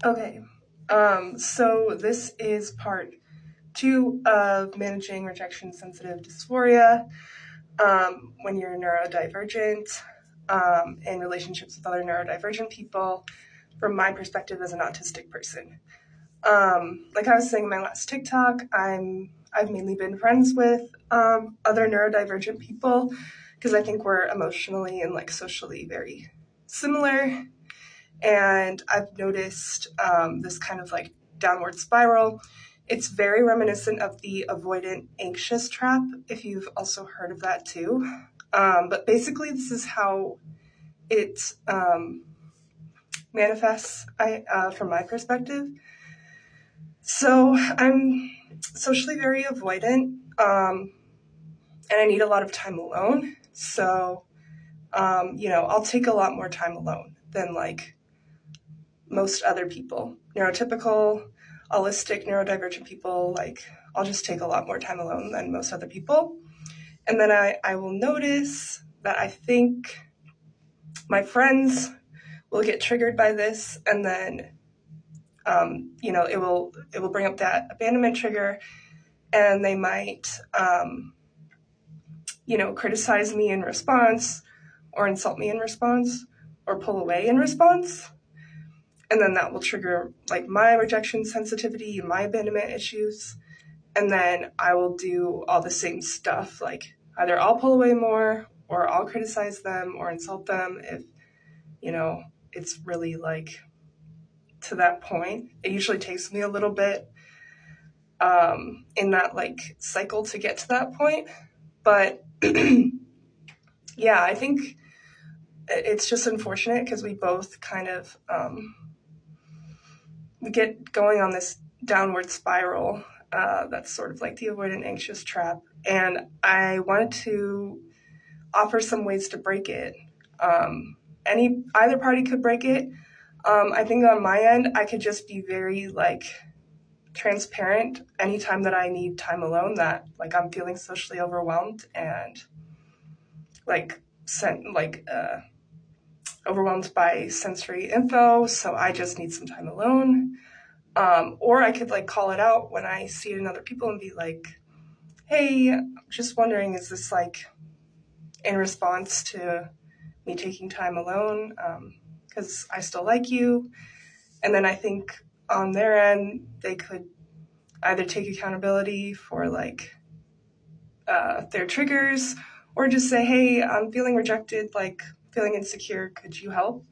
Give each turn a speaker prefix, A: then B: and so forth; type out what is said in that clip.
A: Okay, so this is part two of managing rejection sensitive dysphoria when you're neurodivergent in relationships with other neurodivergent people from my perspective as an autistic person. Like I was saying in my last TikTok, I've mainly been friends with other neurodivergent people because I think we're emotionally and like socially very similar. And I've noticed this kind of like downward spiral. It's very reminiscent of the avoidant anxious trap, if you've also heard of that too. But basically, this is how it manifests from my perspective. So I'm socially very avoidant, and I need a lot of time alone. So, I'll take a lot more time alone than like most other people. Neurotypical, allistic, neurodivergent people, like I'll just take a lot more time alone than most other people. And then I will notice that I think my friends will get triggered by this, and then it will bring up that abandonment trigger, and they might criticize me in response, or insult me in response, or pull away in response. And then that will trigger like my rejection sensitivity and my abandonment issues. And then I will do all the same stuff, like either I'll pull away more or I'll criticize them or insult them if, you know, it's really like to that point. It usually takes me a little bit in that like cycle to get to that point. But yeah, I think it's just unfortunate because we both kind of we get going on this downward spiral that's sort of like the avoidant anxious trap. And I wanted to offer some ways to break it. Either party could break it. I think on my end, I could just be very like transparent anytime that I need time alone, that like I'm feeling socially overwhelmed and like overwhelmed by sensory info, so I just need some time alone. Or I could like call it out when I see it in other people and be like, hey, I'm just wondering, is this like in response to me taking time alone? Because I still like you. And then I think on their end, they could either take accountability for like their triggers, or just say, hey, I'm feeling rejected, like feeling insecure, could you help?